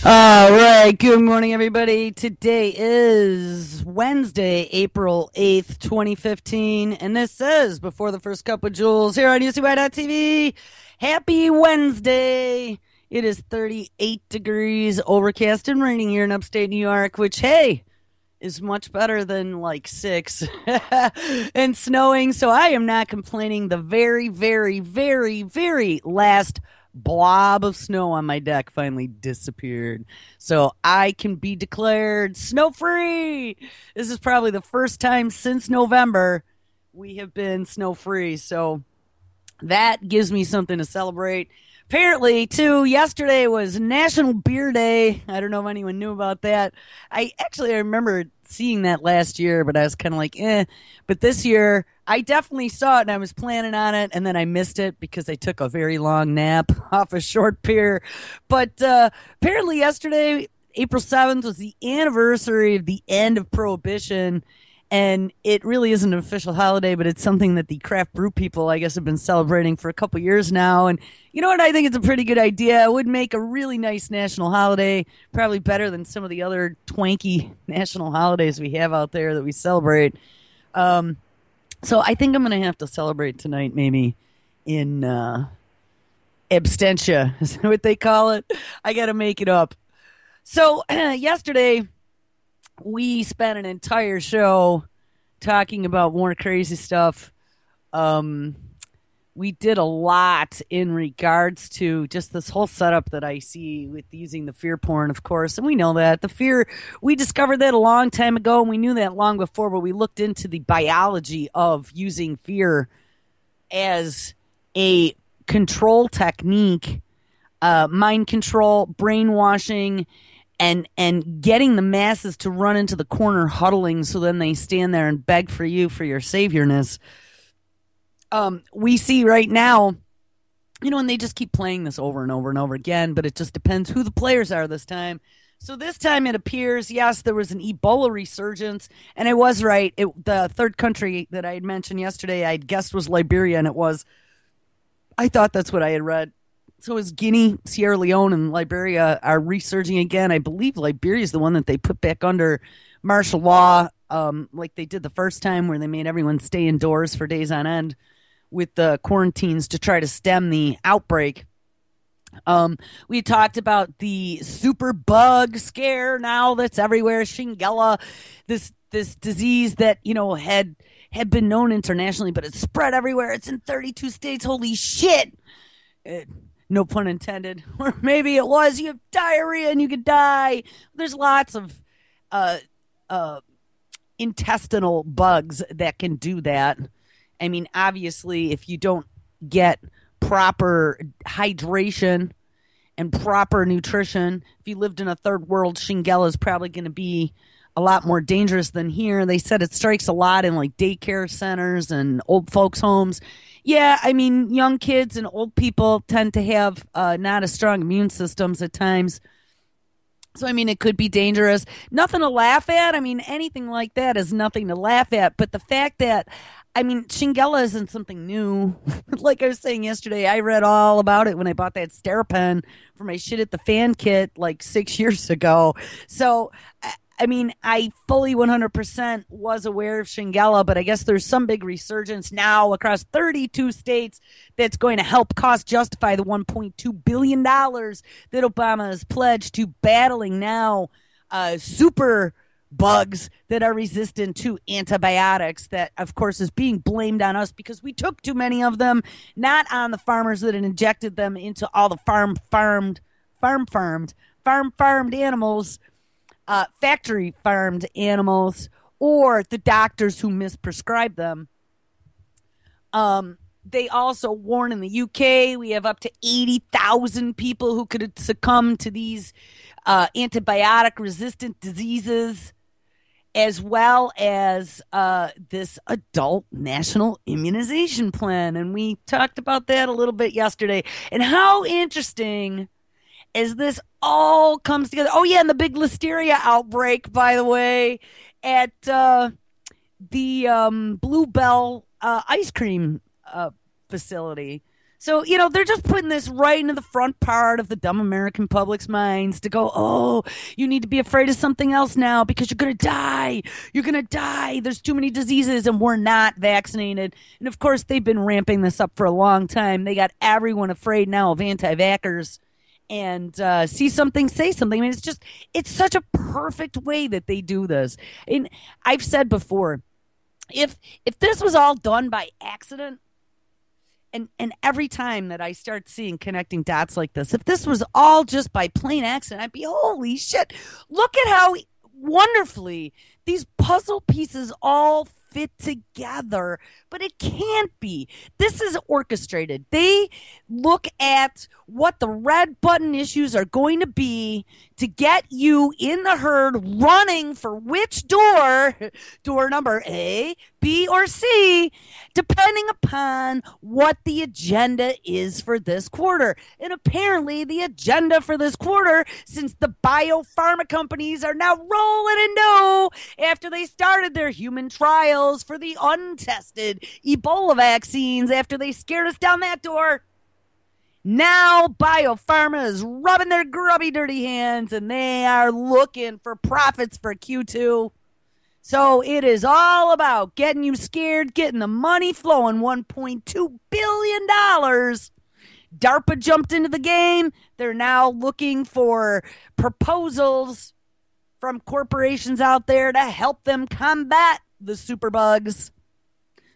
All right. Good morning, everybody. Today is Wednesday, April 8th, 2015. And this is Before the First Cup with Jules here on UCY.TV. Happy Wednesday. It is 38 degrees, overcast and raining here in upstate New York, which, hey, is much better than like 6 and snowing. So I am not complaining. The very, very, very, very last blob of snow on my deck finally disappeared. So I can be declared snow free. This is probably the first time since November we have been snow free. So that gives me something to celebrate. Apparently, too, yesterday was National Beer Day. I don't know if anyone knew about that. I remember seeing that last year, but I was kind of like, eh. But this year, I definitely saw it and I was planning on it, and then I missed it because I took a very long nap off a short beer. But apparently, yesterday, April 7th, was the anniversary of the end of Prohibition. And it really isn't an official holiday, but it's something that the craft brew people, I guess, have been celebrating for a couple years now. And you know what? I think it's a pretty good idea. It would make a really nice national holiday, probably better than some of the other twanky national holidays we have out there that we celebrate. So I think I'm going to have to celebrate tonight, maybe in abstentia. Is that what they call it? I got to make it up. So yesterday, we spent an entire show talking about more crazy stuff. We did a lot in regards to just this whole setup that I see with using the fear porn, of course. And we know that. The fear, we discovered that a long time ago, and we knew that long before, but we looked into the biology of using fear as a control technique, mind control, brainwashing, and getting the masses to run into the corner huddling so then they stand there and beg for you for your saviorness. We see right now, and they just keep playing this over and over and over again, but it just depends who the players are this time. So this time it appears, yes, there was an Ebola resurgence, and I was right. The third country that I had mentioned yesterday, I guessed was Liberia, and it was. I thought that's what I had read. So as Guinea, Sierra Leone, and Liberia are resurging again, I believe Liberia is the one that they put back under martial law, like they did the first time, where they made everyone stay indoors for days on end with the quarantines to try to stem the outbreak. We talked about the super bug scare now that's everywhere, Shingella, this disease that had been known internationally, but it's spread everywhere. It's in 32 states. Holy shit! No pun intended. Or maybe it was. You have diarrhea and you could die. There's lots of intestinal bugs that can do that. I mean, obviously, if you don't get proper hydration and proper nutrition, if you lived in a third world, Shingella is probably going to be a lot more dangerous than here. They said it strikes a lot in like daycare centers and old folks' homes. Yeah, I mean, young kids and old people tend to have not as strong immune systems at times. So, I mean, it could be dangerous. Nothing to laugh at. I mean, anything like that is nothing to laugh at. But the fact that, I mean, Shingella isn't something new. Like I was saying yesterday, I read all about it when I bought that Sterapen for my shit at the fan kit like 6 years ago. So, I mean, I fully 100% was aware of Shingella, but I guess there's some big resurgence now across 32 states that's going to help cost justify the $1.2 billion that Obama has pledged to battling now super bugs that are resistant to antibiotics that, of course, is being blamed on us because we took too many of them, not on the farmers that had injected them into all the farm-farmed animals, factory farmed animals, or the doctors who misprescribe them. They also warn in the UK we have up to 80,000 people who could succumb to these antibiotic resistant diseases, as well as this adult national immunization plan. And we talked about that a little bit yesterday. And how interesting as this all comes together. Oh, yeah, and the big listeria outbreak, by the way, at the Bluebell ice cream facility. So, they're just putting this right into the front part of the dumb American public's minds to go, oh, you need to be afraid of something else now because you're going to die. You're going to die. There's too many diseases and we're not vaccinated. And of course, they've been ramping this up for a long time. They got everyone afraid now of anti-vaxxers. And see something, say something. I mean, it's such a perfect way that they do this. And I've said before, if this was all done by accident, and every time that I start seeing connecting dots like this, if this was all just by plain accident, I'd be, holy shit, look at how wonderfully these puzzle pieces all fit together. But it can't be. This is orchestrated. They look at what the red button issues are going to be to get you in the herd running for which door number A, B, or C, depending upon what the agenda is for this quarter. And apparently the agenda for this quarter, since the biopharma companies are now rolling in dough after they started their human trials for the untested Ebola vaccines after they scared us down that door, now biopharma is rubbing their grubby, dirty hands, and they are looking for profits for Q2. So it is all about getting you scared, getting the money flowing, $1.2 billion. DARPA jumped into the game. They're now looking for proposals from corporations out there to help them combat the superbugs.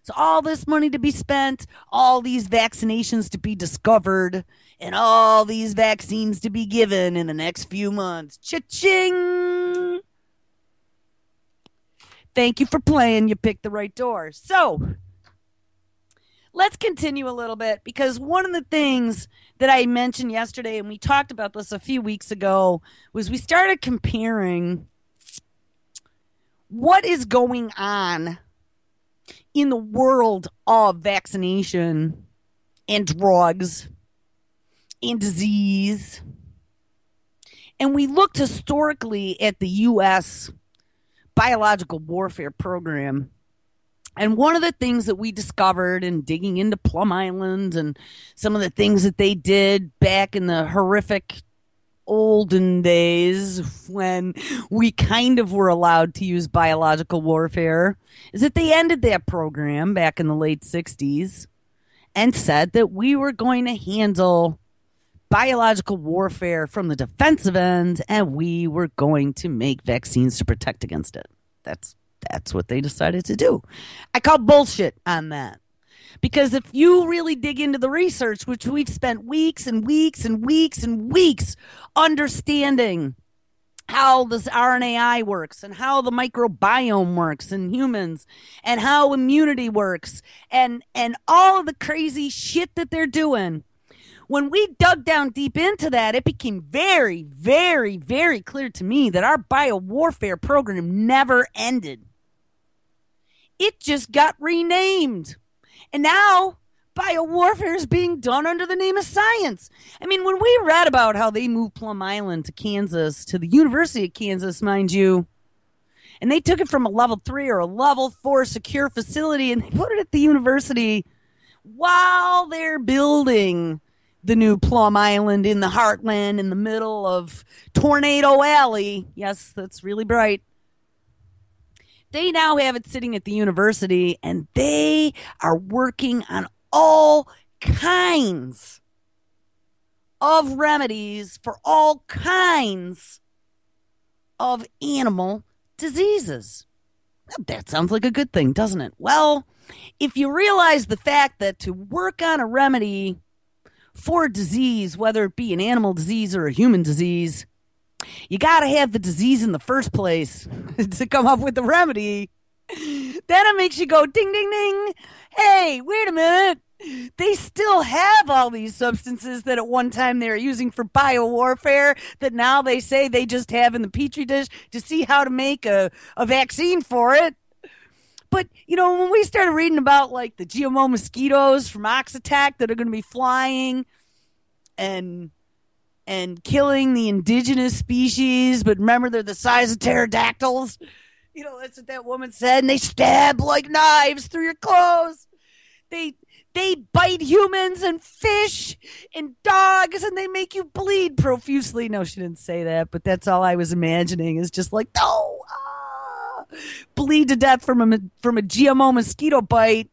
So all this money to be spent, all these vaccinations to be discovered, and all these vaccines to be given in the next few months. Cha-ching! Thank you for playing. You picked the right door. So let's continue a little bit, because one of the things that I mentioned yesterday, and we talked about this a few weeks ago, was we started comparing what is going on in the world of vaccination and drugs and disease. And we looked historically at the U.S. biological warfare program. And one of the things that we discovered in digging into Plum Island and some of the things that they did back in the horrific olden days when we kind of were allowed to use biological warfare is that they ended that program back in the late 60s and said that we were going to handle biological warfare from the defensive end and we were going to make vaccines to protect against it. That's what they decided to do. I call bullshit on that. Because if you really dig into the research, which we've spent weeks and weeks and weeks and weeks understanding how this RNAi works and how the microbiome works in humans and how immunity works and all of the crazy shit that they're doing, when we dug down deep into that, it became very, very, very clear to me that our biowarfare program never ended. It just got renamed. And now biowarfare is being done under the name of science. I mean, when we read about how they moved Plum Island to Kansas, to the University of Kansas, mind you, and they took it from a level 3 or a level 4 secure facility and they put it at the university while they're building the new Plum Island in the heartland in the middle of Tornado Alley. Yes, that's really bright. They now have it sitting at the university, and they are working on all kinds of remedies for all kinds of animal diseases. That sounds like a good thing, doesn't it? Well, if you realize the fact that to work on a remedy for a disease, whether it be an animal disease or a human disease, you got to have the disease in the first place to come up with the remedy. Then it makes you go ding, ding, ding. Hey, wait a minute. They still have all these substances that at one time they were using for biowarfare that now they say they just have in the petri dish to see how to make a vaccine for it. But, when we started reading about like the GMO mosquitoes from Oxattack that are going to be flying and killing the indigenous species, but remember they're the size of pterodactyls. That's what that woman said, and they stab like knives through your clothes. They They bite humans and fish and dogs, and they make you bleed profusely. No, she didn't say that, but that's all I was imagining is just like, no, bleed to death from a GMO mosquito bite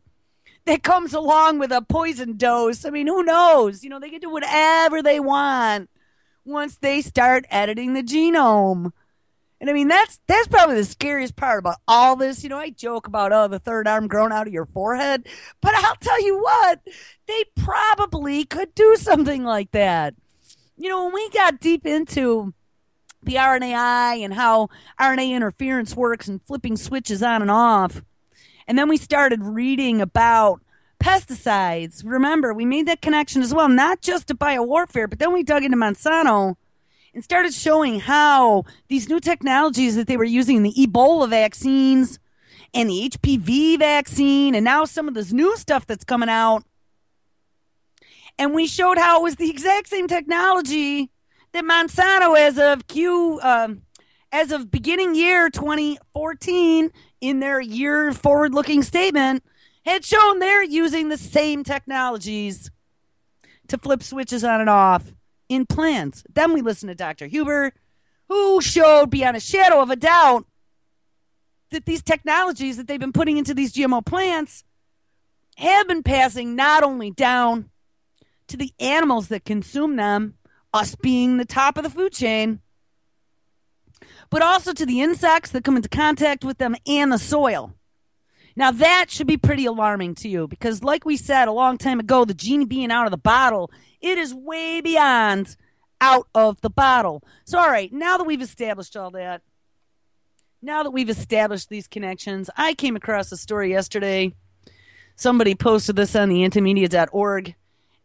that comes along with a poison dose. I mean, who knows? You know, they can do whatever they want once they start editing the genome. And I mean, that's probably the scariest part about all this. You know, I joke about, oh, the third arm grown out of your forehead. But I'll tell you what, they probably could do something like that. You know, when we got deep into the RNAi and how RNA interference works and flipping switches on and off, and then we started reading about pesticides. Remember, we made that connection as well, not just to biowarfare, but then we dug into Monsanto and started showing how these new technologies that they were using, the Ebola vaccines and the HPV vaccine, and now some of this new stuff that's coming out. And we showed how it was the exact same technology that Monsanto, as of beginning year 2014, in their year forward-looking statement, had shown they're using the same technologies to flip switches on and off in plants. Then we listened to Dr. Huber, who showed beyond a shadow of a doubt that these technologies that they've been putting into these GMO plants have been passing not only down to the animals that consume them, us being the top of the food chain, but also to the insects that come into contact with them and the soil. Now, that should be pretty alarming to you because, like we said a long time ago, the genie being out of the bottle, it is way beyond out of the bottle. So, all right, now that we've established all that, now that we've established these connections, I came across a story yesterday. Somebody posted this on the antimedia.org,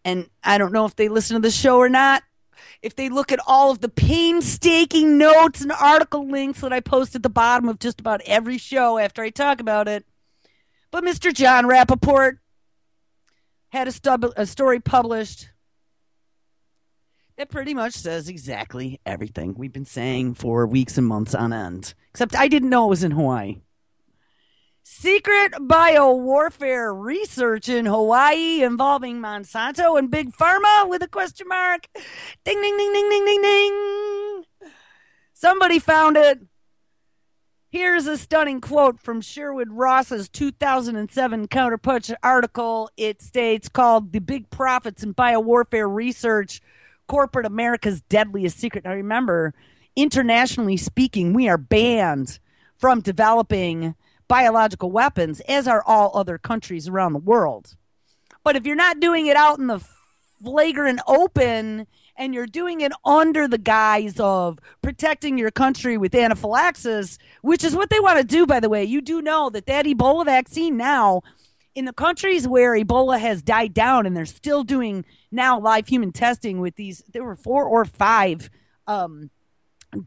and I don't know if they listen to the show or not. If they look at all of the painstaking notes and article links that I post at the bottom of just about every show after I talk about it. But Mr. John Rappaport had a story published that pretty much says exactly everything we've been saying for weeks and months on end. Except I didn't know it was in Hawaii. Secret biowarfare research in Hawaii involving Monsanto and Big Pharma with a question mark. Ding, ding, ding, ding, ding, ding, ding. Somebody found it. Here's a stunning quote from Sherwood Ross's 2007 Counterpunch article. It states, called "The Big Profits in Biowarfare Research, Corporate America's Deadliest Secret." Now remember, internationally speaking, we are banned from developing biological weapons, as are all other countries around the world. But if you're not doing it out in the flagrant open and you're doing it under the guise of protecting your country with anaphylaxis, which is what they want to do, by the way. You do know that Ebola vaccine now, in the countries where Ebola has died down, and they're still doing now live human testing with these, there were 4 or 5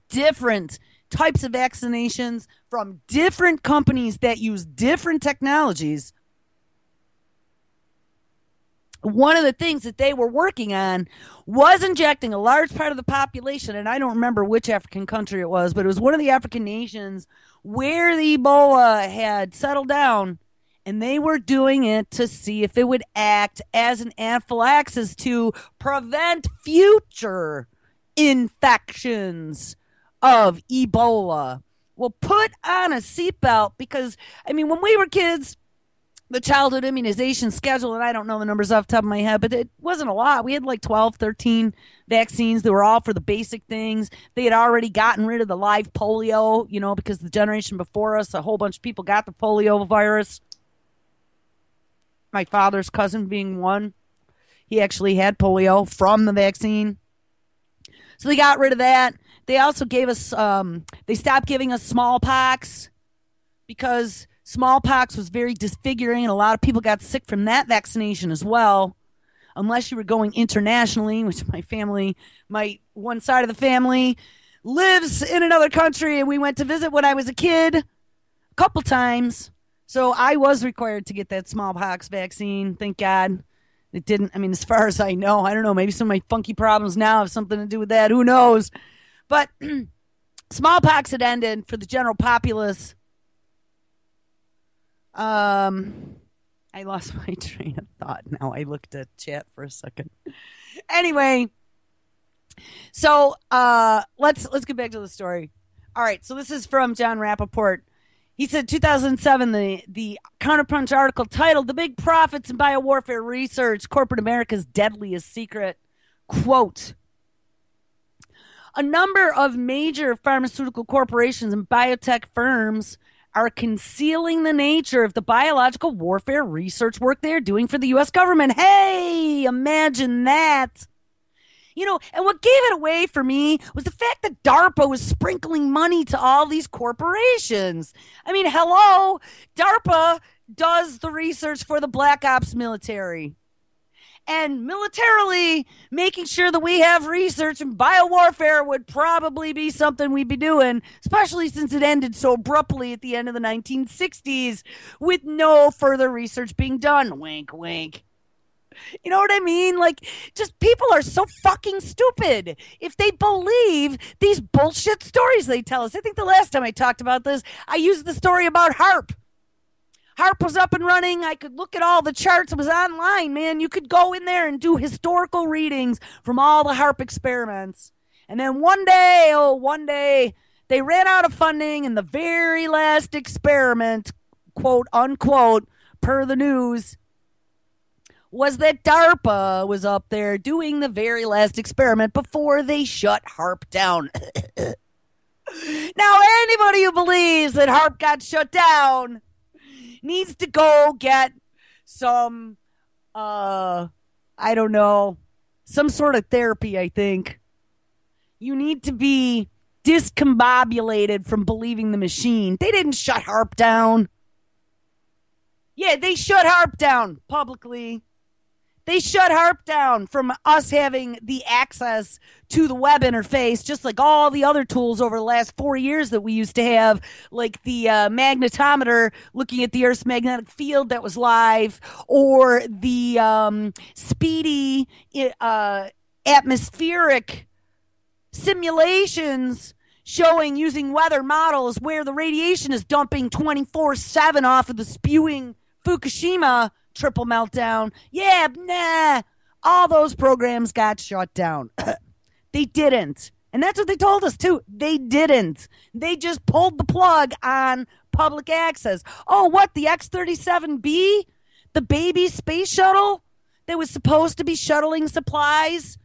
different types of vaccinations from different companies that use different technologies. One of the things that they were working on was injecting a large part of the population, and I don't remember which African country it was, but it was one of the African nations where the Ebola had settled down, and they were doing it to see if it would act as an anaphylaxis to prevent future infections of Ebola. Well, put on a seatbelt because, I mean, when we were kids, the childhood immunization schedule, and I don't know the numbers off the top of my head, but it wasn't a lot. We had like 12, 13 vaccines that were all for the basic things. They had already gotten rid of the live polio, you know, because the generation before us, a whole bunch of people got the polio virus. My father's cousin being one. He actually had polio from the vaccine. So they got rid of that. They also gave us, they stopped giving us smallpox because smallpox was very disfiguring, and a lot of people got sick from that vaccination as well, unless you were going internationally, which one side of the family lives in another country, and we went to visit when I was a kid a couple times. So I was required to get that smallpox vaccine. Thank God. It didn't, I mean, as far as I know, I don't know, maybe some of my funky problems now have something to do with that. Who knows? But smallpox had ended for the general populace I lost my train of thought. Now I looked at chat for a second. Anyway, so let's get back to the story. All right, so this is from John Rappaport. He said 2007, the Counterpunch article titled "The Big Profits in BioWarfare Research: Corporate America's Deadliest Secret." Quote, a number of major pharmaceutical corporations and biotech firms are concealing the nature of the biological warfare research work they're doing for the U.S. government. Hey, imagine that. You know, and what gave it away for me was the fact that DARPA was sprinkling money to all these corporations. I mean, hello, DARPA does the research for the Black Ops military. And militarily, making sure that we have research in biowarfare would probably be something we'd be doing, especially since it ended so abruptly at the end of the 1960s with no further research being done. Wink, wink. You know what I mean? Like, just people are so fucking stupid if they believe these bullshit stories they tell us. I think the last time I talked about this, I used the story about HARP. HARP was up and running. I could look at all the charts. It was online, man. You could go in there and do historical readings from all the HARP experiments. And then one day, they ran out of funding, and the very last experiment, quote unquote, per the news, was that DARPA was up there doing the very last experiment before they shut HARP down. Now, anybody who believes that HARP got shut down needs to go get some, I don't know, some sort of therapy, I think. You need to be discombobulated from believing the machine. They didn't shut HARP down. Yeah, they shut HARP down publicly. They shut HARP down from us having the access to the web interface, just like all the other tools over the last 4 years that we used to have, like the magnetometer looking at the Earth's magnetic field that was live, or the speedy atmospheric simulations showing using weather models where the radiation is dumping 24/7 off of the spewing Fukushima triple meltdown. Yeah, nah. All those programs got shut down. They didn't. And that's what they told us, too. They didn't. They just pulled the plug on public access. Oh, what? The X-37B? The baby space shuttle that was supposed to be shuttling supplies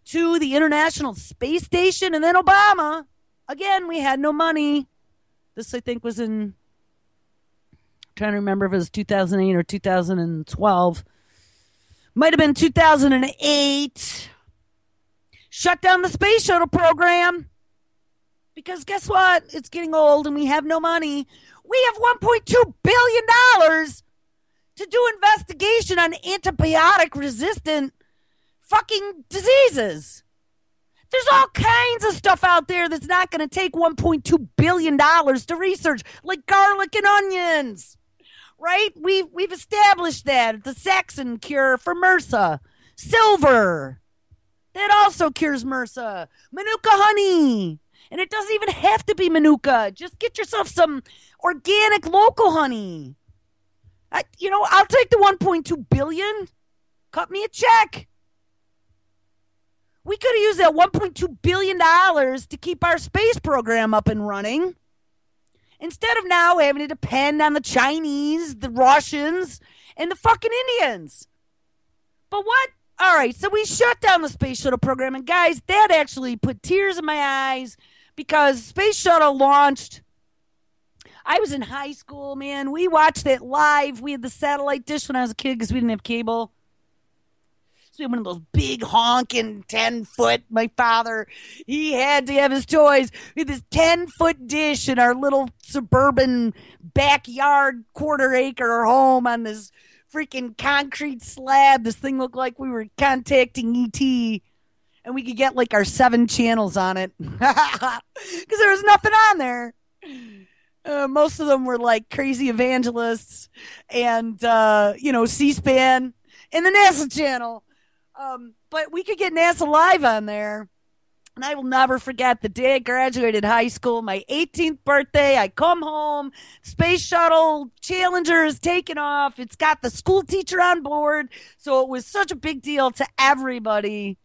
to the International Space Station? And then Obama. Again, we had no money. This, I think, was in... trying to remember if it was 2008 or 2012. Might have been 2008. Shut down the space shuttle program. Because guess what? It's getting old and we have no money. We have $1.2 billion to do investigation on antibiotic resistant fucking diseases. There's all kinds of stuff out there that's not going to take $1.2 billion to research, like garlic and onions. Right? We've established that. The Saxon cure for MRSA. Silver. That also cures MRSA. Manuka honey. And it doesn't even have to be Manuka. Just get yourself some organic local honey. I'll take the $1.2 billion. Cut me a check. We could have used that $1.2 billion to keep our space program up and running, instead of now having to depend on the Chinese, the Russians, and the fucking Indians. But what? All right, so we shut down the space shuttle program. And guys, that actually put tears in my eyes because space shuttle launched. I was in high school, man. We watched that live. We had the satellite dish when I was a kid because we didn't have cable. So we had one of those big honking 10-foot. My father, he had to have his toys. We had this 10-foot dish in our little suburban backyard quarter-acre home on this freaking concrete slab. This thing looked like we were contacting ET. And we could get like our 7 channels on it. Because there was nothing on there. Most of them were like crazy evangelists and, C-SPAN and the NASA channel. But we could get NASA Live on there. And I will never forget the day I graduated high school, my 18th birthday. I come home, Space Shuttle Challenger is taking off. It's got the school teacher on board. So it was such a big deal to everybody.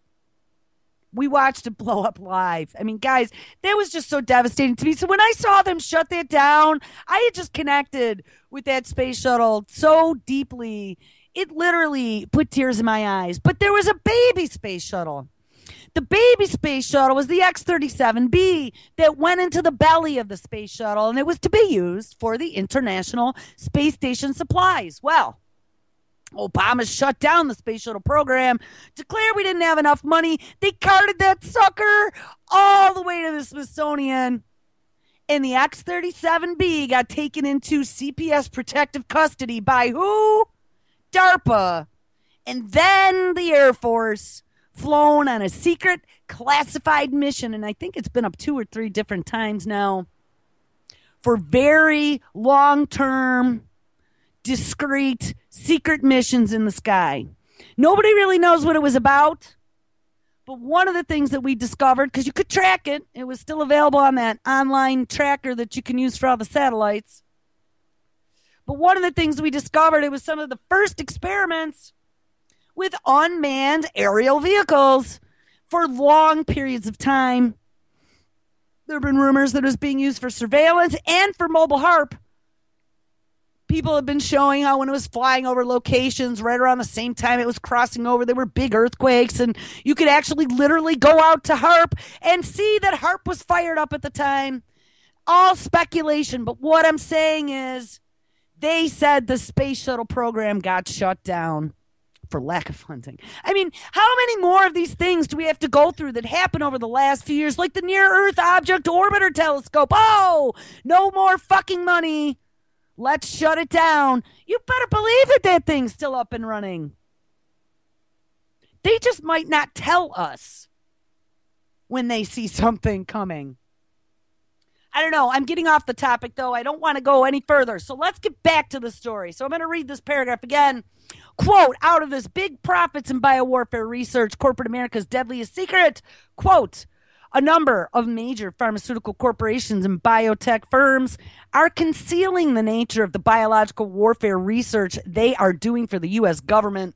We watched it blow up live. I mean, guys, that was just so devastating to me. So when I saw them shut that down, I had just connected with that space shuttle so deeply. It literally put tears in my eyes. But there was a baby space shuttle. The baby space shuttle was the X-37B that went into the belly of the space shuttle, and it was to be used for the International Space Station supplies. Well, Obama shut down the space shuttle program, declared we didn't have enough money. They carted that sucker all the way to the Smithsonian, and the X-37B got taken into CPS protective custody by who? DARPA. And then the Air Force, flown on a secret classified mission, and I think it's been up 2 or 3 different times now, for very long-term, discreet, secret missions in the sky. Nobody really knows what it was about, but one of the things that we discovered, because you could track it, it was still available on that online tracker that you can use for all the satellites, but one of the things we discovered, it was some of the first experiments with unmanned aerial vehicles for long periods of time. There have been rumors that it was being used for surveillance and for mobile HARP. People have been showing how when it was flying over locations right around the same time it was crossing over, there were big earthquakes, and you could actually literally go out to HARP and see that HARP was fired up at the time. All speculation, but what I'm saying is they said the space shuttle program got shut down for lack of funding. I mean, how many more of these things do we have to go through that happen over the last few years, like the Near-Earth Object Orbiter Telescope? Oh, no more fucking money. Let's shut it down. You better believe it, that thing's still up and running. They just might not tell us when they see something coming. I don't know. I'm getting off the topic, though. I don't want to go any further. So let's get back to the story. So I'm going to read this paragraph again. Quote, out of this big profits in biowarfare research, corporate America's deadliest secret. Quote, a number of major pharmaceutical corporations and biotech firms are concealing the nature of the biological warfare research they are doing for the U.S. government.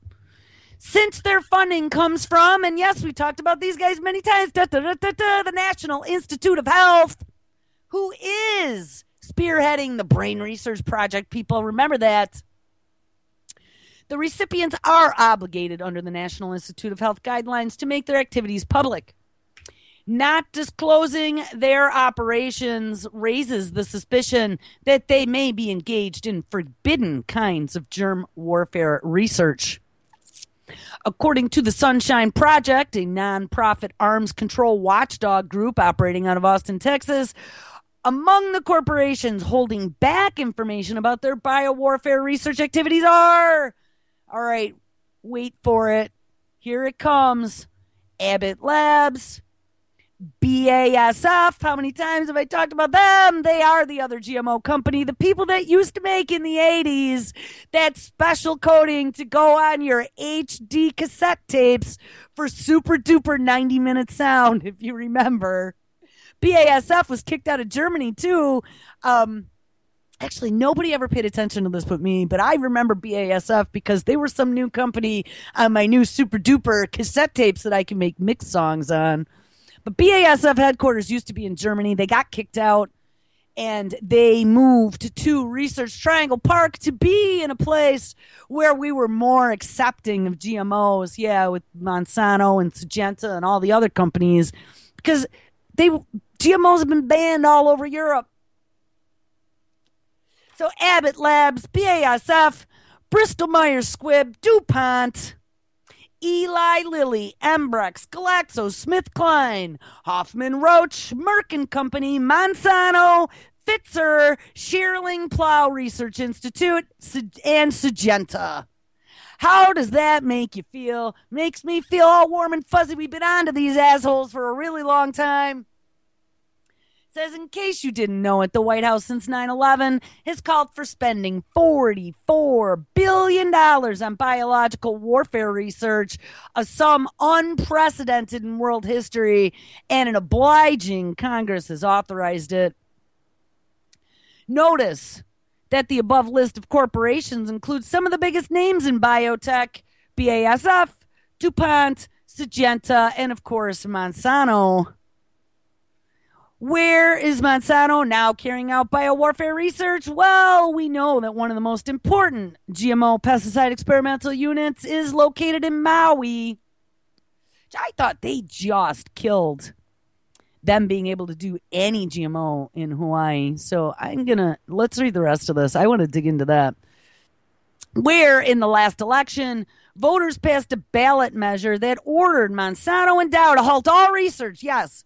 Since their funding comes from, and yes, we talked about these guys many times, the National Institute of Health, who is spearheading the brain research project. People remember that. The recipients are obligated under the National Institute of Health guidelines to make their activities public. Not disclosing their operations raises the suspicion that they may be engaged in forbidden kinds of germ warfare research. According to the Sunshine Project, a nonprofit arms control watchdog group operating out of Austin, Texas, among the corporations holding back information about their biowarfare research activities are, all right, wait for it, here it comes, Abbott Labs, BASF. How many times have I talked about them? They are the other GMO company, the people that used to make in the 80s that special coating to go on your HD cassette tapes for super duper 90-minute sound, if you remember. BASF was kicked out of Germany too. Actually, nobody ever paid attention to this but me, but I remember BASF because they were some new company on my new super duper cassette tapes that I can make mix songs on. But BASF headquarters used to be in Germany. They got kicked out, and they moved to Research Triangle Park to be in a place where we were more accepting of GMOs, with Monsanto and Syngenta and all the other companies, because GMOs have been banned all over Europe. So Abbott Labs, BASF, Bristol-Myers Squibb, DuPont, Eli Lilly, Embrex, GlaxoSmithKline, Hoffman Roche, Merck & Company, Monsanto, Pfizer, Schierling Plough Research Institute, and Syngenta. How does that make you feel? Makes me feel all warm and fuzzy. We've been on to these assholes for a really long time. says, in case you didn't know it, the White House since 9/11 has called for spending $44 billion on biological warfare research, a sum unprecedented in world history, and an obliging Congress has authorized it. Notice that the above list of corporations includes some of the biggest names in biotech: BASF, DuPont, Syngenta, and of course Monsanto. Where is Monsanto now carrying out biowarfare research? Well, we know that one of the most important GMO pesticide experimental units is located in Maui. I thought they just killed them being able to do any GMO in Hawaii. So let's read the rest of this. I want to dig into that. Where in the last election, voters passed a ballot measure that ordered Monsanto and Dow to halt all research, yes,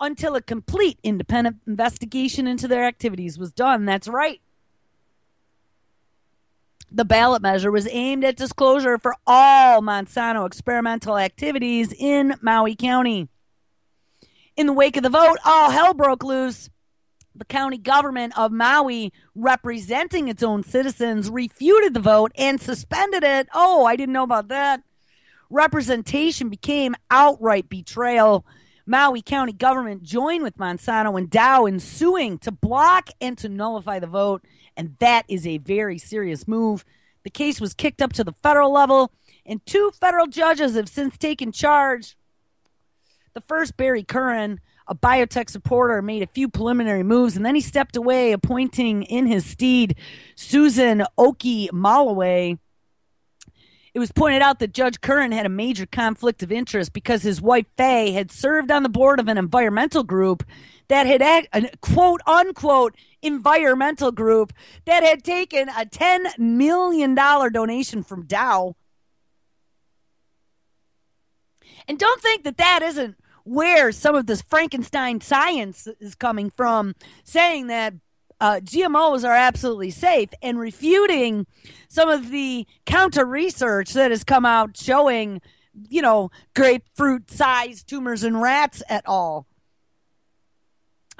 until a complete independent investigation into their activities was done. That's right. The ballot measure was aimed at disclosure for all Monsanto experimental activities in Maui County. In the wake of the vote, all hell broke loose. The county government of Maui, representing its own citizens, refuted the vote and suspended it. Oh, I didn't know about that. Representation became outright betrayal. Maui County government joined with Monsanto and Dow in suing to block and to nullify the vote, and that is a very serious move. The case was kicked up to the federal level, and 2 federal judges have since taken charge. The first, Barry Curran, a biotech supporter, made a few preliminary moves, and then he stepped away, appointing in his stead Susan Oki-Malaway. It was pointed out that Judge Curran had a major conflict of interest because his wife, Faye, had served on the board of an environmental group that had, a quote-unquote, environmental group that had taken a $10 million donation from Dow. And don't think that that isn't where some of this Frankenstein science is coming from, saying that GMOs are absolutely safe and refuting some of the counter research that has come out showing, grapefruit-sized tumors in rats et al.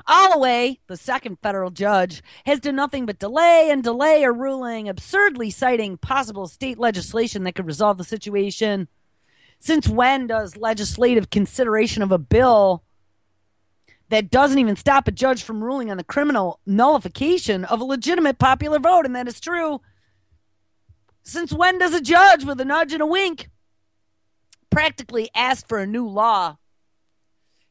Holloway, the second federal judge, has done nothing but delay a ruling, absurdly citing possible state legislation that could resolve the situation. Since when does legislative consideration of a bill that doesn't even stop a judge from ruling on the criminal nullification of a legitimate popular vote? And that is true. Since when does a judge with a nudge and a wink practically ask for a new law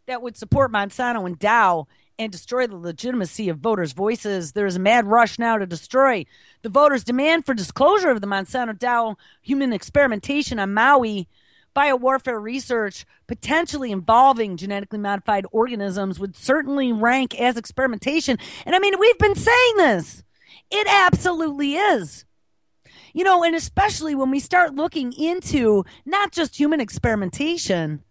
that would support Monsanto and Dow and destroy the legitimacy of voters' voices? There is a mad rush now to destroy the voters' demand for disclosure of the Monsanto-Dow human experimentation on Maui. Biowarfare research potentially involving genetically modified organisms would certainly rank as experimentation. And I mean, we've been saying this. It absolutely is. And especially when we start looking into not just human experimentation,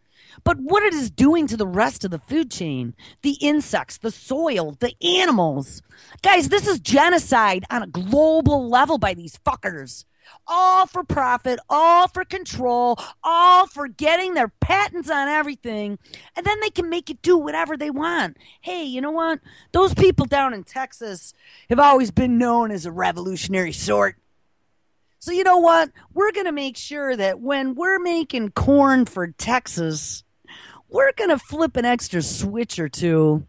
but what it is doing to the rest of the food chain, the insects, the soil, the animals. Guys, this is genocide on a global level by these fuckers. All for profit, all for control, all for getting their patents on everything, and then they can make it do whatever they want. Hey, you know what? Those people down in Texas have always been known as a revolutionary sort. So you know what? We're going to make sure that when we're making corn for Texas, we're going to flip an extra switch or two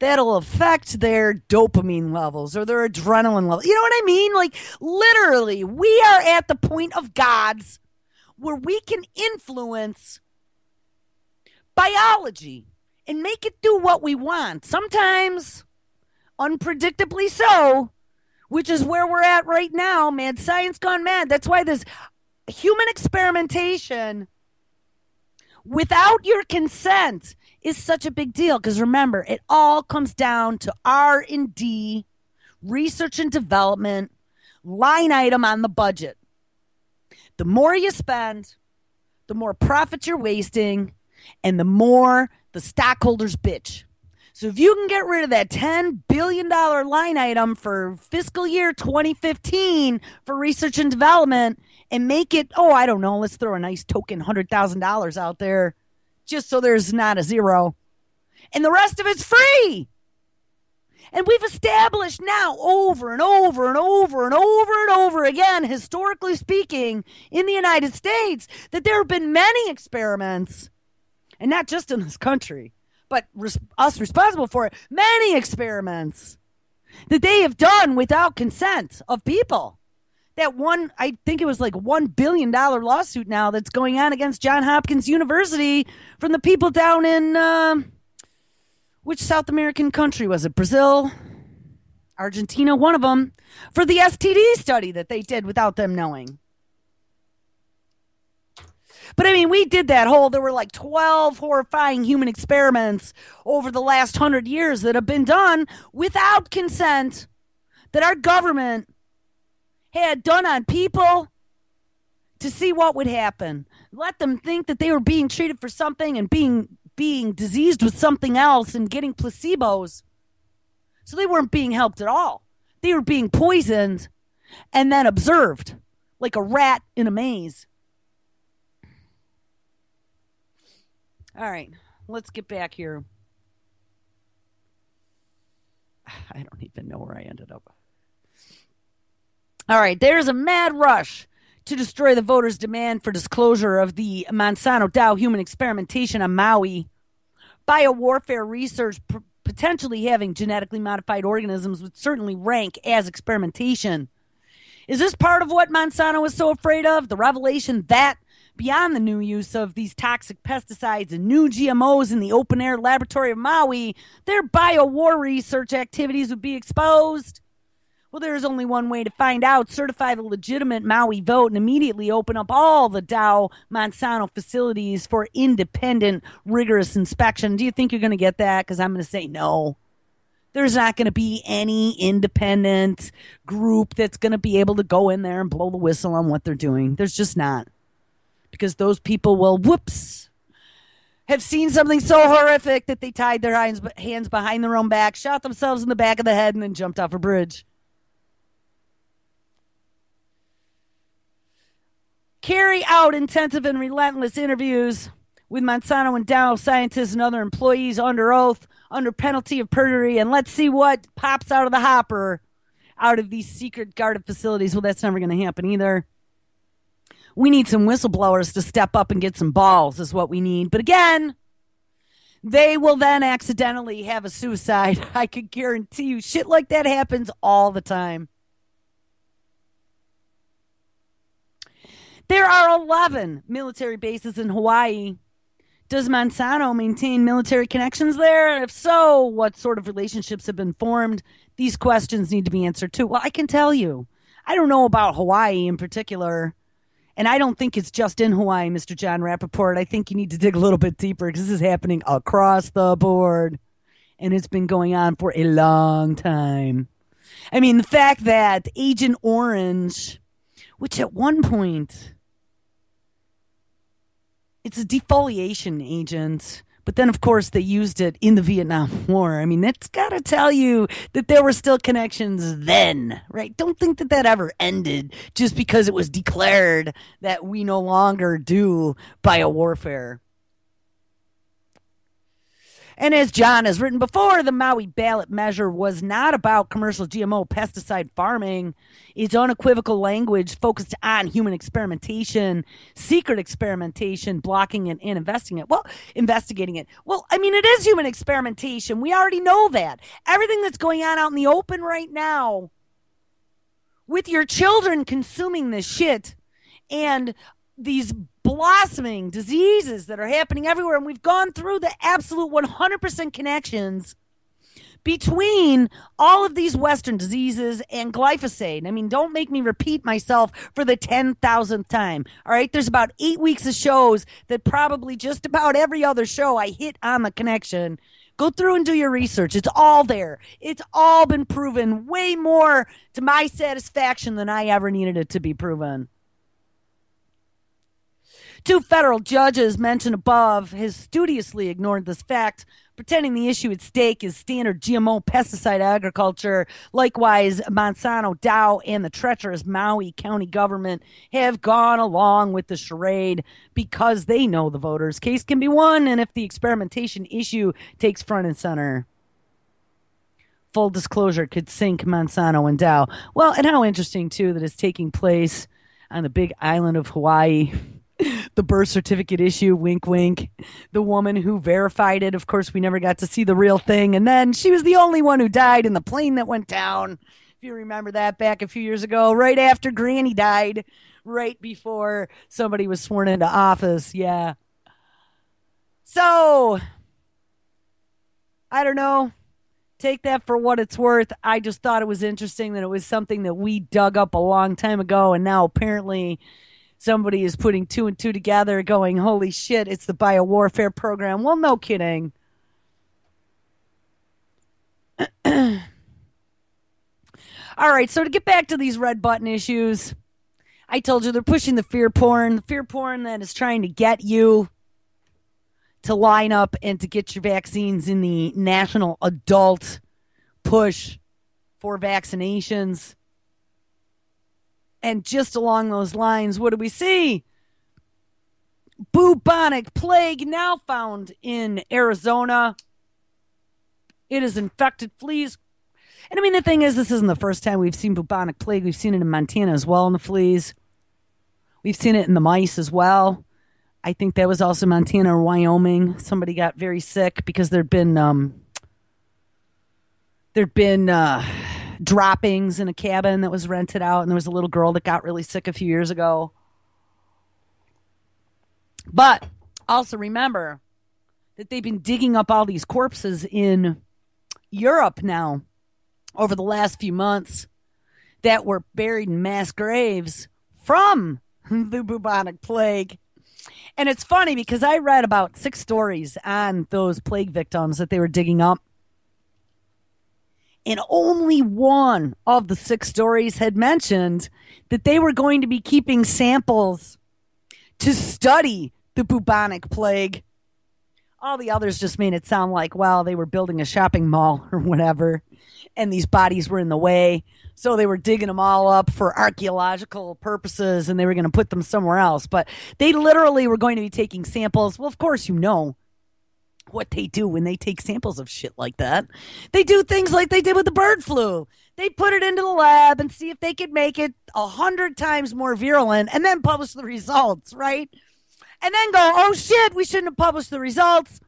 that'll affect their dopamine levels or their adrenaline levels. You know what I mean? Like, literally, we are at the point of gods where we can influence biology and make it do what we want. Sometimes, unpredictably so, which is where we're at right now. Mad science gone mad. That's why this human experimentation without your consent is such a big deal, because remember, it all comes down to R&D, research and development, line item on the budget. The more you spend, the more profit you're wasting, and the more the stockholders bitch. So if you can get rid of that $10 billion line item for fiscal year 2015 for research and development and make it, let's throw a nice token $100,000 out there just so there's not a zero. And the rest of it's free. And we've established now over and over and over and over and over again, historically speaking, in the United States, that there have been many experiments, and not just in this country, but us responsible for it, many experiments that they have done without consent of people. That one, I think it was like $1 billion lawsuit now that's going on against Johns Hopkins University from the people down in, which South American country was it? Brazil? Argentina? One of them. For the STD study that they did without them knowing. But I mean, we did that whole, there were like 12 horrifying human experiments over the last 100 years that have been done without consent that our government had done on people to see what would happen. Let them think that they were being treated for something and being diseased with something else and getting placebos. So they weren't being helped at all. They were being poisoned and then observed like a rat in a maze. All right, let's get back here. I don't even know where I ended up. All right, there's a mad rush to destroy the voters' demand for disclosure of the Monsanto Dow human experimentation on Maui. BioWarfare research potentially having genetically modified organisms would certainly rank as experimentation. Is this part of what Monsanto is so afraid of? The revelation that beyond the new use of these toxic pesticides and new GMOs in the open-air laboratory of Maui, their biowar research activities would be exposed? Well, there is only one way to find out. Certify the legitimate Maui vote and immediately open up all the Dow Monsanto facilities for independent, rigorous inspection. Do you think you're going to get that? Because I'm going to say no. There's not going to be any independent group that's going to be able to go in there and blow the whistle on what they're doing. There's just not. Because those people will, have seen something so horrific that they tied their hands behind their own back, shot themselves in the back of the head, and then jumped off a bridge. Carry out intensive and relentless interviews with Monsanto and Dow scientists and other employees under oath, under penalty of perjury, and let's see what pops out of the hopper out of these secret guarded facilities. Well, that's never going to happen either. We need some whistleblowers to step up and get some balls is what we need. But again, they will then accidentally have a suicide. I could guarantee you shit like that happens all the time. There are 11 military bases in Hawaii. Does Monsanto maintain military connections there? If so, what sort of relationships have been formed? These questions need to be answered too. Well, I can tell you. I don't know about Hawaii in particular. And I don't think it's just in Hawaii, Mr. John Rappaport. I think you need to dig a little bit deeper because this is happening across the board. And it's been going on for a long time. I mean, the fact that Agent Orange, which at one point, it's a defoliation agent. But then, of course, they used it in the Vietnam War. I mean, that's got to tell you that there were still connections then, right? Don't think that ever ended just because it was declared that we no longer do biowarfare. And as John has written before, the Maui ballot measure was not about commercial GMO pesticide farming. Its unequivocal language focused on human experimentation, secret experimentation, blocking it and investigating it. Well, I mean, it is human experimentation. We already know that. Everything that's going on out in the open right now with your children consuming this shit and these blossoming diseases that are happening everywhere. And we've gone through the absolute 100% connections between all of these Western diseases and glyphosate. I mean, don't make me repeat myself for the 10,000th time. All right. There's about 8 weeks of shows that probably just about every other show I hit on the connection. Go through and do your research. It's all there. It's all been proven way more to my satisfaction than I ever needed it to be proven. 2 federal judges mentioned above has studiously ignored this fact, pretending the issue at stake is standard GMO pesticide agriculture. Likewise, Monsanto, Dow, and the treacherous Maui County government have gone along with the charade because they know the voters' case can be won, and if the experimentation issue takes front and center. full disclosure, could sink Monsanto and Dow. Well, and how interesting, too, that it's taking place on the big island of Hawaii. The birth certificate issue, wink, wink. The woman who verified it, of course, we never got to see the real thing. And then she was the only one who died in the plane that went down. If you remember that back a few years ago, right after Granny died, right before somebody was sworn into office. Yeah. So, I don't know. Take that for what it's worth. I just thought it was interesting that it was something that we dug up a long time ago, and now apparently somebody is putting two and two together going, holy shit, it's the BioWarfare program. Well, no kidding. All right, so to get back to these red button issues, I told you they're pushing the fear porn that is trying to get you to line up and to get your vaccines in the national adult push for vaccinations. And just along those lines, what do we see? Bubonic plague now found in Arizona. It has infected fleas. And I mean, the thing is, this isn't the first time we've seen bubonic plague. We've seen it in Montana as well in the fleas. We've seen it in the mice as well. I think that was also Montana or Wyoming. Somebody got very sick because there'd been droppings in a cabin that was rented out, and there was a little girl that got really sick a few years ago. But also remember that they've been digging up all these corpses in Europe now over the last few months that were buried in mass graves from the bubonic plague. And it's funny because I read about 6 stories on those plague victims that they were digging up. And only one of the 6 stories had mentioned that they were going to be keeping samples to study the bubonic plague. All the others just made it sound like, well, they were building a shopping mall or whatever, and these bodies were in the way. So they were digging them all up for archaeological purposes, and they were going to put them somewhere else. But they literally were going to be taking samples. Well, of course, you know what they do when they take samples of shit like that. They do things like they did with the bird flu. They put it into the lab and see if they could make it 100 times more virulent and then publish the results, right? And then go, oh shit, we shouldn't have published the results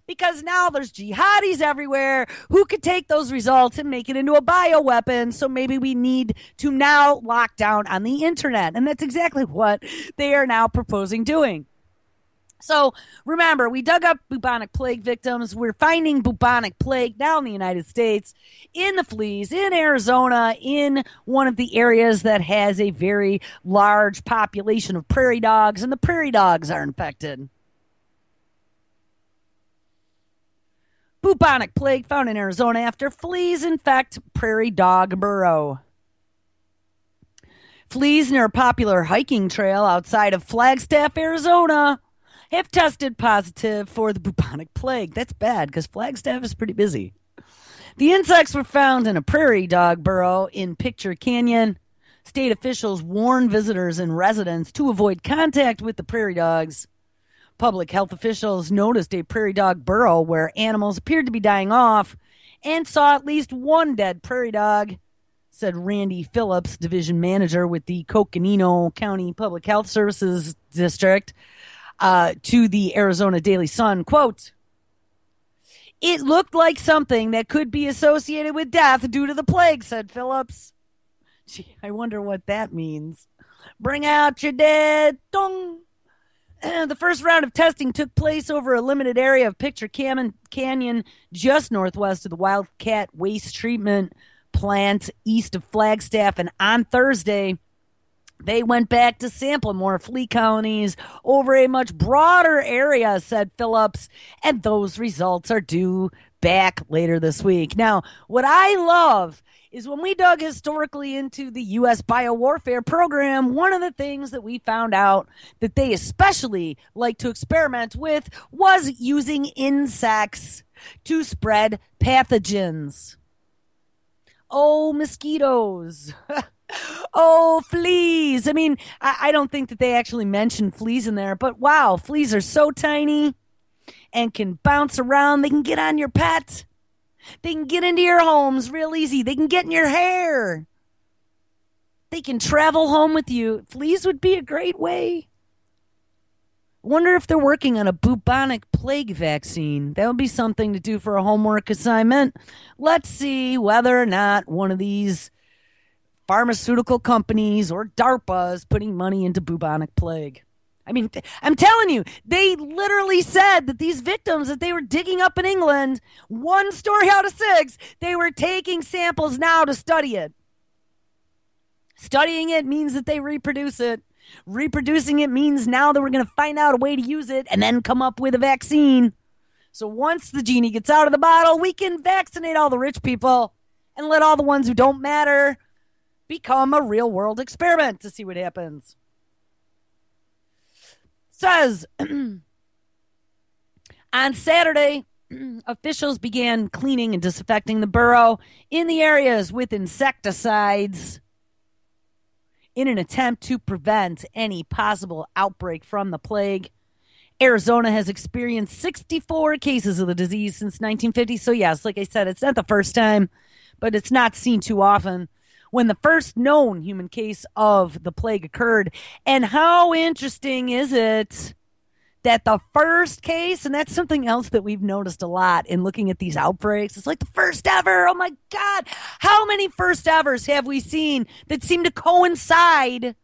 because now there's jihadis everywhere who could take those results and make it into a bioweapon. So maybe we need to now lock down on the internet. And that's exactly what they are now proposing doing. So remember, we dug up bubonic plague victims. We're finding bubonic plague now in the United States, in the fleas, in Arizona, in one of the areas that has a very large population of prairie dogs, and the prairie dogs are infected. Bubonic plague found in Arizona after fleas infect prairie dog burrow. Fleas near a popular hiking trail outside of Flagstaff, Arizona, have tested positive for the bubonic plague. That's bad because Flagstaff is pretty busy. The insects were found in a prairie dog burrow in Picture Canyon. State officials warn visitors and residents to avoid contact with the prairie dogs. Public health officials noticed a prairie dog burrow where animals appeared to be dying off and saw at least one dead prairie dog, said Randy Phillips, division manager with the Coconino County Public Health Services District. To the Arizona Daily Sun, quote, "It looked like something that could be associated with death due to the plague," said Phillips. Gee, I wonder what that means. Bring out your dead. Dong. The first round of testing took place over a limited area of Picture Canyon, just northwest of the Wildcat Waste Treatment Plant, east of Flagstaff, and on Thursday, they went back to sample more flea colonies over a much broader area, said Phillips, and those results are due back later this week. Now, what I love is when we dug historically into the U.S. BioWarfare program, one of the things that we found out that they especially like to experiment with was using insects to spread pathogens. Oh, mosquitoes. Oh, fleas. I mean, I don't think that they actually mentioned fleas in there, but wow, fleas are so tiny and can bounce around. They can get on your pet. They can get into your homes real easy. They can get in your hair. They can travel home with you. Fleas would be a great way. Wonder if they're working on a bubonic plague vaccine. That would be something to do for a homework assignment. Let's see whether or not one of these pharmaceutical companies or DARPA is putting money into bubonic plague. I mean, I'm telling you, they literally said that these victims that they were digging up in England, 1 story out of 6, they were taking samples now to study it. Studying it means that they reproduce it. Reproducing it means now that we're going to find out a way to use it and then come up with a vaccine. So once the genie gets out of the bottle, we can vaccinate all the rich people and let all the ones who don't matter become a real world experiment to see what happens. Says, on Saturday, officials began cleaning and disinfecting the borough in the areas with insecticides in an attempt to prevent any possible outbreak from the plague. Arizona has experienced 64 cases of the disease since 1950. So yes, like I said, it's not the first time, but it's not seen too often. When the first known human case of the plague occurred. And how interesting is it that the first case, and that's something else that we've noticed a lot in looking at these outbreaks, it's like the first ever. Oh my God. How many first evers have we seen that seem to coincide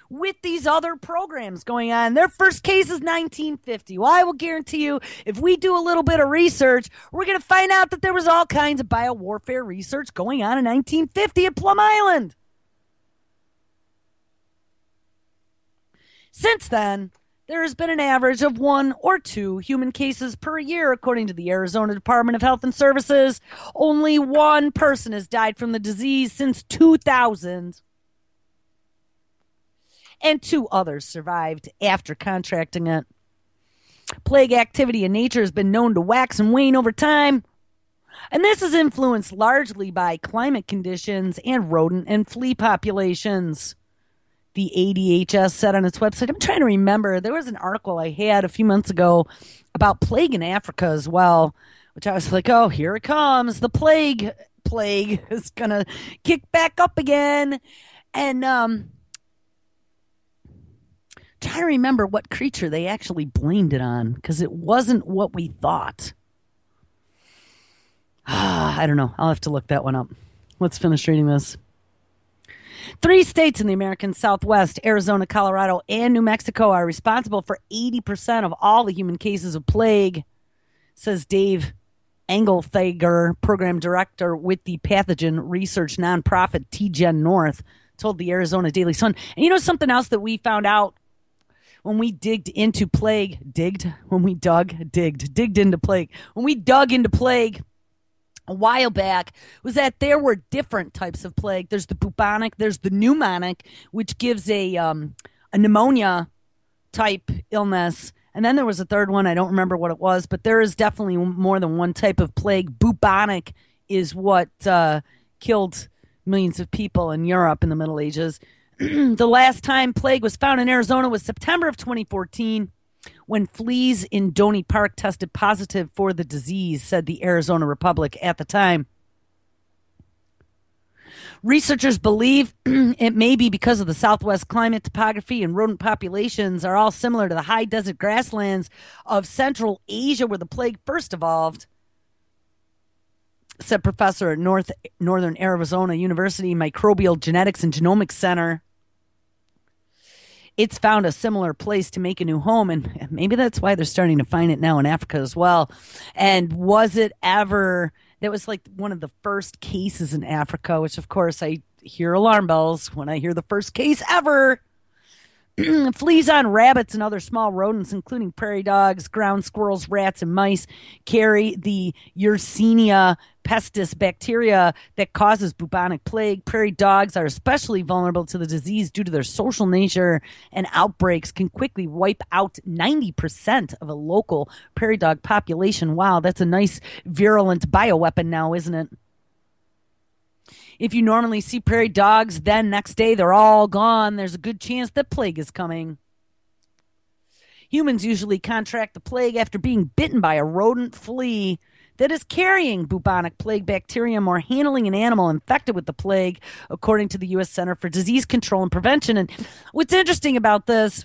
with these other programs going on? Their first case is 1950. Well, I will guarantee you, if we do a little bit of research, we're going to find out that there was all kinds of biowarfare research going on in 1950 at Plum Island. Since then, there has been an average of 1 or 2 human cases per year, according to the Arizona Department of Health and Services. Only 1 person has died from the disease since 2000. And 2 others survived after contracting it. Plague activity in nature has been known to wax and wane over time, and this is influenced largely by climate conditions and rodent and flea populations. The ADHS said on its website, I'm trying to remember, there was an article I had a few months ago about plague in Africa as well, which I was like, oh, here it comes. The plague is going to kick back up again. And, trying to remember what creature they actually blamed it on, because it wasn't what we thought. I don't know. I'll have to look that one up. Let's finish reading this. 3 states in the American Southwest, Arizona, Colorado, and New Mexico, are responsible for 80% of all the human cases of plague, says Dave Engelthager, program director with the pathogen research nonprofit TGen North, told the Arizona Daily Sun. And you know something else that we found out when we digged into plague, digged into plague. When we dug into plague a while back, was that there were different types of plague. There's the bubonic, there's the pneumonic, which gives a pneumonia type illness. And then there was a third one. I don't remember what it was, but there is definitely more than one type of plague. Bubonic is what killed millions of people in Europe in the Middle Ages. The last time plague was found in Arizona was September of 2014, when fleas in Doney Park tested positive for the disease, said the Arizona Republic at the time. Researchers believe it may be because of the Southwest climate, topography, and rodent populations are all similar to the high desert grasslands of Central Asia where the plague first evolved, said professor at Northern Arizona University Microbial Genetics and Genomics Center. It's found a similar place to make a new home, and maybe that's why they're starting to find it now in Africa as well. And was it ever, that was like one of the first cases in Africa, which of course I hear alarm bells when I hear the first case ever. Fleas on rabbits and other small rodents, including prairie dogs, ground squirrels, rats, and mice, carry the Yersinia pestis bacteria that causes bubonic plague. Prairie dogs are especially vulnerable to the disease due to their social nature, and outbreaks can quickly wipe out 90% of a local prairie dog population. Wow, that's a nice virulent bioweapon now, isn't it? If you normally see prairie dogs, then next day they're all gone. There's a good chance that plague is coming. Humans usually contract the plague after being bitten by a rodent flea that is carrying bubonic plague bacterium or handling an animal infected with the plague, according to the U.S. Center for Disease Control and Prevention. And what's interesting about this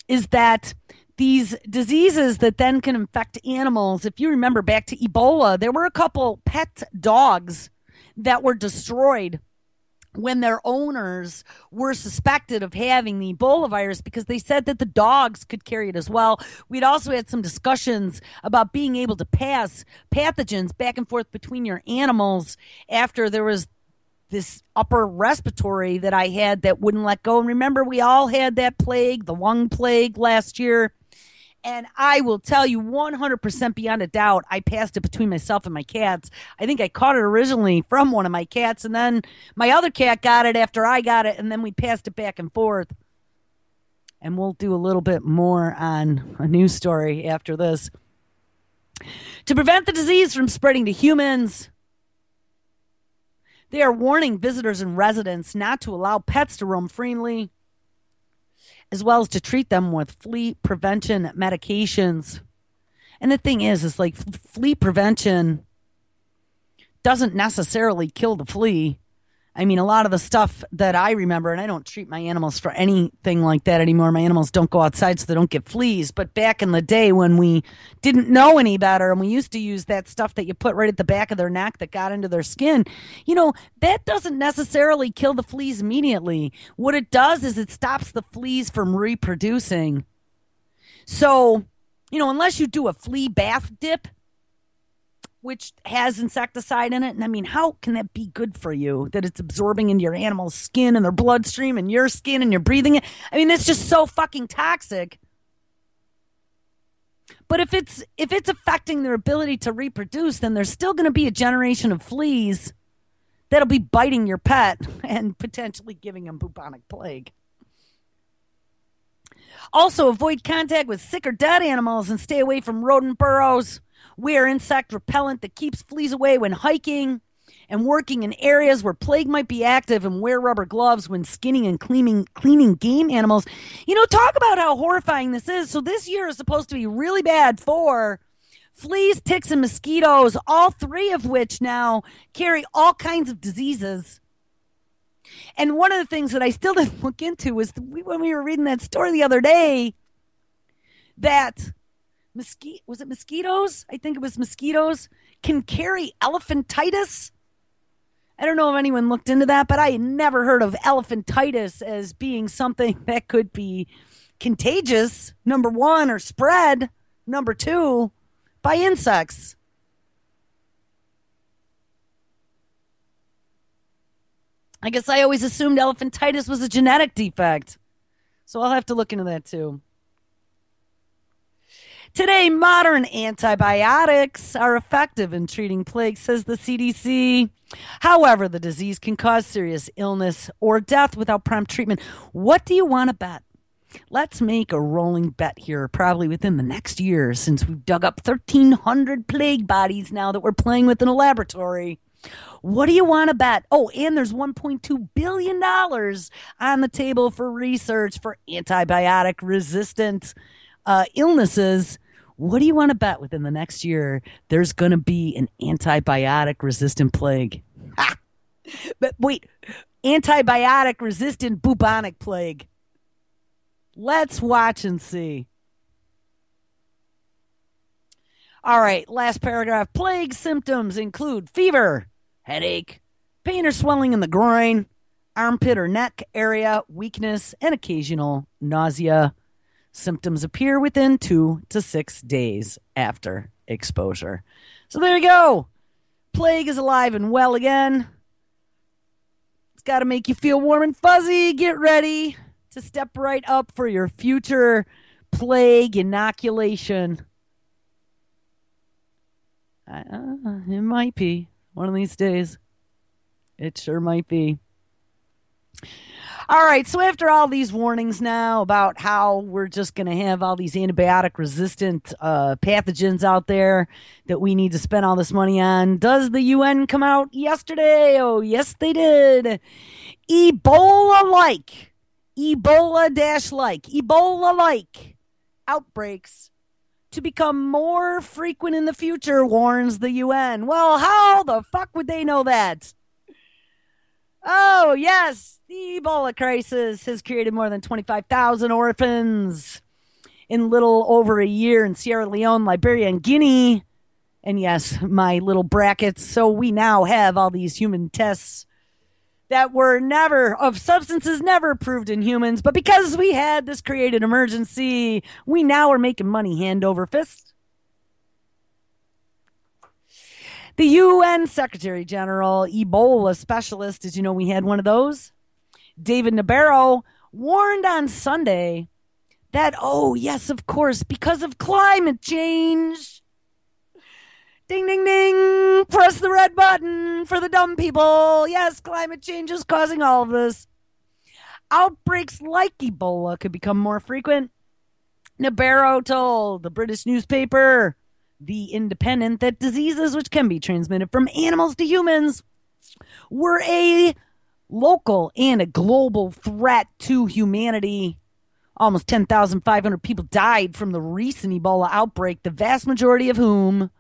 is that these diseases that then can infect animals, if you remember back to Ebola, there were a couple pet dogs that were destroyed when their owners were suspected of having the Ebola virus because they said that the dogs could carry it as well. We'd also had some discussions about being able to pass pathogens back and forth between your animals after there was this upper respiratory that I had that wouldn't let go. And remember, we all had that plague, the lung plague last year. And I will tell you 100% beyond a doubt, I passed it between myself and my cats. I think I caught it originally from one of my cats, and then my other cat got it after I got it, and then we passed it back and forth. And we'll do a little bit more on a news story after this. To prevent the disease from spreading to humans, they are warning visitors and residents not to allow pets to roam freely, as well as to treat them with flea prevention medications. And the thing is like flea prevention doesn't necessarily kill the flea. I mean, a lot of the stuff that I remember, and I don't treat my animals for anything like that anymore. My animals don't go outside so they don't get fleas. But back in the day when we didn't know any better and we used to use that stuff that you put right at the back of their neck that got into their skin, that doesn't necessarily kill the fleas immediately. What it does is it stops the fleas from reproducing. So, unless you do a flea bath dip, which has insecticide in it. And I mean, how can that be good for you that it's absorbing into your animal's skin and their bloodstream and your skin and you're breathing it? I mean, it's just so fucking toxic. But if it's affecting their ability to reproduce, then there's still going to be a generation of fleas that'll be biting your pet and potentially giving them bubonic plague. Also, avoid contact with sick or dead animals and stay away from rodent burrows. Wear insect repellent that keeps fleas away when hiking and working in areas where plague might be active, and wear rubber gloves when skinning and cleaning game animals. Talk about how horrifying this is. So this year is supposed to be really bad for fleas, ticks, and mosquitoes, all three of which now carry all kinds of diseases. And one of the things that I still didn't look into was when we were reading that story the other day that was it mosquitoes? I think it was mosquitoes can carry elephantitis. I don't know if anyone looked into that, but I had never heard of elephantitis as being something that could be contagious, number one, or spread, number two, by insects. I guess I always assumed elephantitis was a genetic defect. So I'll have to look into that too. Today, modern antibiotics are effective in treating plague, says the CDC. However, the disease can cause serious illness or death without prompt treatment. What do you want to bet? Let's make a rolling bet here, probably within the next year, since we've dug up 1,300 plague bodies now that we're playing with in a laboratory. What do you want to bet? Oh, and there's $1.2 billion on the table for research for antibiotic-resistant illnesses. What do you want to bet within the next year there's going to be an antibiotic-resistant plague? Ha! But wait, antibiotic-resistant bubonic plague. Let's watch and see. All right, last paragraph. Plague symptoms include fever, headache, pain or swelling in the groin, armpit or neck area, weakness, and occasional nausea. Symptoms appear within 2 to 6 days after exposure. So there you go. Plague is alive and well again. It's got to make you feel warm and fuzzy. Get ready to step right up for your future plague inoculation. It might be one of these days. It sure might be. All right, so after all these warnings now about how we're just going to have all these antibiotic-resistant pathogens out there that we need to spend all this money on, does the UN come out yesterday? Oh, yes, they did. Ebola-like outbreaks to become more frequent in the future, warns the UN. Well, how the fuck would they know that? Oh, yes, the Ebola crisis has created more than 25,000 orphans in little over a year in Sierra Leone, Liberia, and Guinea. And yes, my little brackets. So we now have all these human tests that were never, of substances never approved in humans. But because we had this created emergency, we now are making money hand over fist. The UN Secretary General, Ebola specialist, did you know we had one of those? David Nabarro warned on Sunday that, oh, yes, of course, because of climate change. Ding, ding, ding. Press the red button for the dumb people. Yes, climate change is causing all of this. Outbreaks like Ebola could become more frequent. Nabarro told the British newspaper, The Independent, that diseases which can be transmitted from animals to humans were a local and a global threat to humanity. Almost 10,500 people died from the recent Ebola outbreak, the vast majority of whom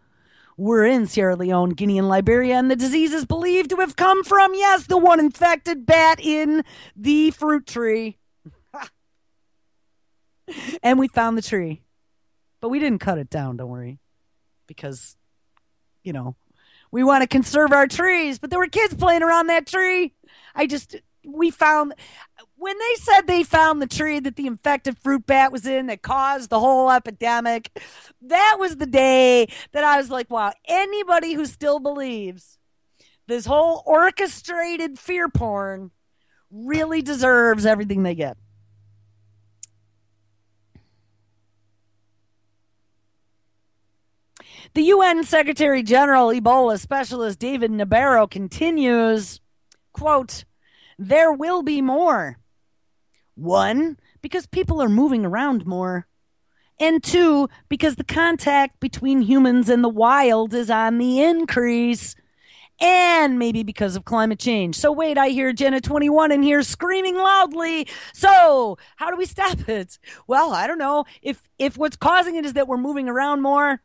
were in Sierra Leone, Guinea, and Liberia, and the disease is believed to have come from, yes, the one infected bat in the fruit tree. And we found the tree. But we didn't cut it down, don't worry. Because, you know, we want to conserve our trees, but there were kids playing around that tree. When they said they found the tree that the infected fruit bat was in that caused the whole epidemic, that was the day that I was like, wow, anybody who still believes this whole orchestrated fear porn really deserves everything they get. The UN Secretary General Ebola Specialist David Nabarro continues, quote, there will be more. 1, because people are moving around more. And 2, because the contact between humans and the wild is on the increase. And maybe because of climate change. So wait, I hear Jenna 21 in here screaming loudly. So how do we stop it? Well, I don't know. If what's causing it is that we're moving around more,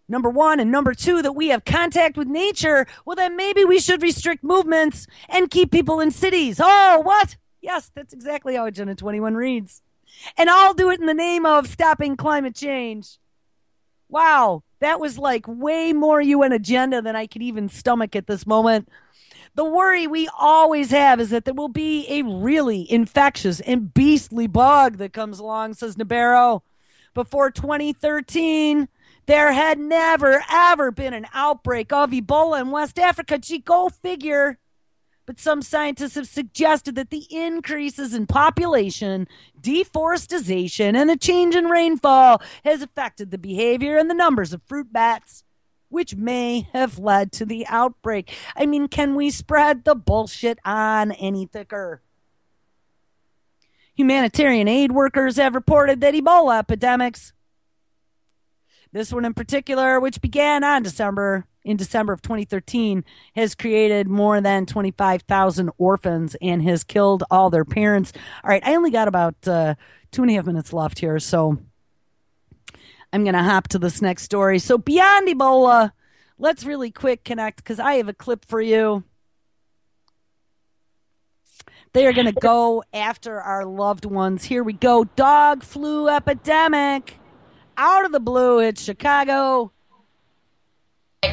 number 1, and number 2, that we have contact with nature, well, then maybe we should restrict movements and keep people in cities. Oh, what? Yes, that's exactly how Agenda 21 reads. And I'll do it in the name of stopping climate change. Wow, that was like way more UN agenda than I could even stomach at this moment. The worry we always have is that there will be a really infectious and beastly bug that comes along, says Nabarro. Before 2013, there had never, ever been an outbreak of Ebola in West Africa. Gee, go figure. But some scientists have suggested that the increases in population, deforestation, and a change in rainfall has affected the behavior and the numbers of fruit bats, which may have led to the outbreak. I mean, can we spread the bullshit on any thicker? Humanitarian aid workers have reported that Ebola epidemics, this one in particular, which began in December of 2013, has created more than 25,000 orphans and has killed all their parents. All right, I only got about 2.5 minutes left here, so I'm going to hop to this next story. So beyond Ebola, let's really quick connect because I have a clip for you. They are going to go after our loved ones. Here we go. Dog flu epidemic. Out of the blue, it's Chicago.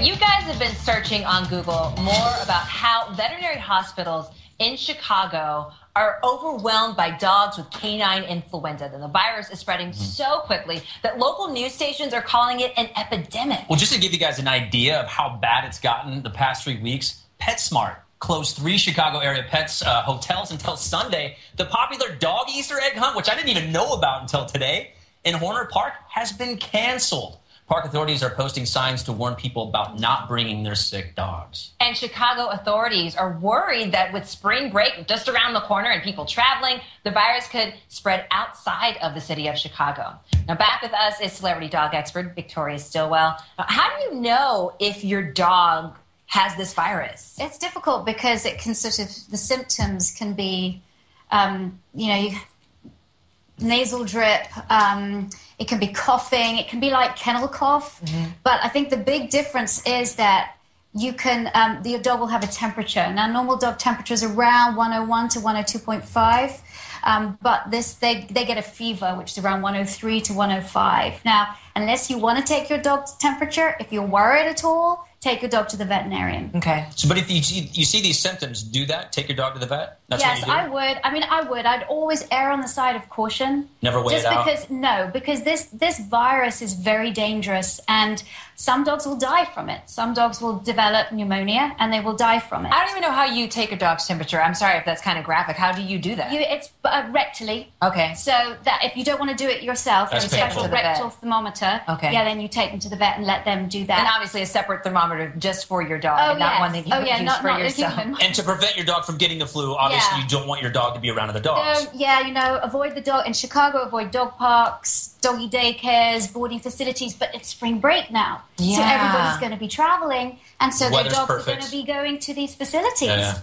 You guys have been searching on Google more about how veterinary hospitals in Chicago are overwhelmed by dogs with canine influenza. And the virus is spreading so quickly that local news stations are calling it an epidemic. Well, just to give you guys an idea of how bad it's gotten the past 3 weeks, PetSmart closed 3 Chicago area pets hotels until Sunday. The popular dog Easter egg hunt, which I didn't even know about until today, in Horner Park has been canceled. Park authorities are posting signs to warn people about not bringing their sick dogs. And Chicago authorities are worried that with spring break just around the corner and people traveling, the virus could spread outside of the city of Chicago. Now, back with us is celebrity dog expert Victoria Stillwell. How do you know if your dog has this virus? It's difficult because it can the symptoms can be, nasal drip. It can be coughing. It can be like kennel cough. But I think the big difference is that you can, your dog will have a temperature. Now, normal dog temperature is around 101 to 102.5. But they get a fever, which is around 103 to 105. Now, unless you want to take your dog's temperature, if you're worried at all, take your dog to the veterinarian. Okay. So, but if you see these symptoms, do that? Take your dog to the vet? That's yes, what you do? I would. I mean, I would. I'd always err on the side of caution. Never wait it out? Because this virus is very dangerous, and some dogs will die from it. Some dogs will develop pneumonia, and they will die from it. I don't even know how you take a dog's temperature. I'm sorry if that's kind of graphic. How do you do that? It's rectally. Okay. So that if you don't want to do it yourself, there's a special rectal thermometer. Okay. Yeah, then you take them to the vet and let them do that. And obviously a separate thermometer just for your dog, not one that you would use for yourself. And to prevent your dog from getting the flu, obviously you don't want your dog to be around other dogs. Avoid the dog. In Chicago, avoid dog parks, doggy daycares, boarding facilities, but it's spring break now. Yeah. So everybody's going to be traveling, and so their Weather's dogs perfect. are going to be going to these facilities. Yeah.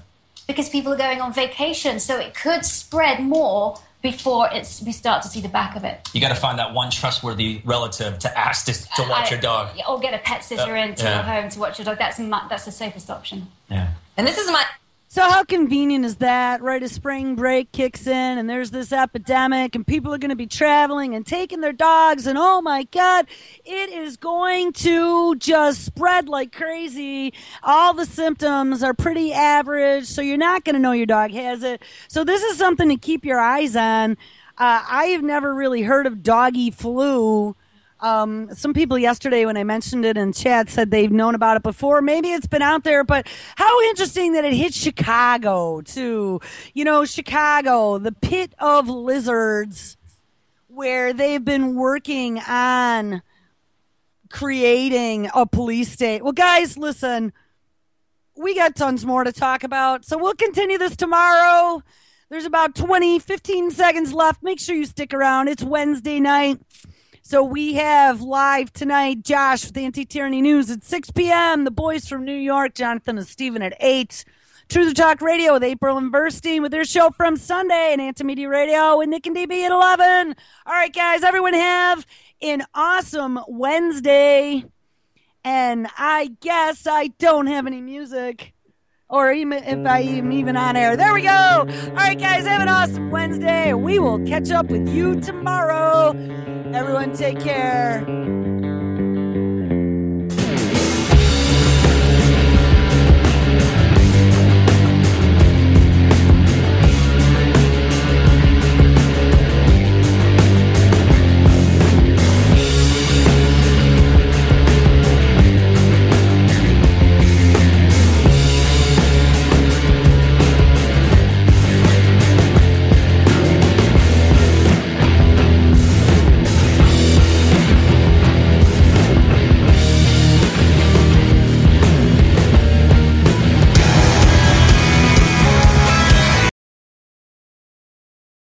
Because people are going on vacation, so it could spread more before we start to see the back of it. You got to find that one trustworthy relative to ask to watch your dog. Or get a pet sitter into your home to watch your dog. That's the safest option. Yeah. And this is my... So how convenient is that, right? A spring break kicks in and there's this epidemic and people are going to be traveling and taking their dogs and oh my God, it is going to just spread like crazy. All the symptoms are pretty average, so you're not going to know your dog has it. So this is something to keep your eyes on. I have never really heard of doggy flu. Some people yesterday when I mentioned it in chat said they've known about it before. Maybe it's been out there, but how interesting that it hit Chicago too. You know, Chicago, the pit of lizards, where they've been working on creating a police state. Well, guys, listen, we got tons more to talk about, so we'll continue this tomorrow. There's about 15 seconds left. Make sure you stick around. It's Wednesday night. So we have live tonight, Josh with Anti-Tyranny News at 6 p.m. The boys from New York, Jonathan and Steven at 8. Truth or Talk Radio with April and Verstein with their show from Sunday, and Anti-Media Radio with Nick and DB at 11. All right, guys, everyone have an awesome Wednesday. And I guess I don't have any music. Or even if I am even on air. There we go. All right, guys, have an awesome Wednesday. We will catch up with you tomorrow. Everyone take care.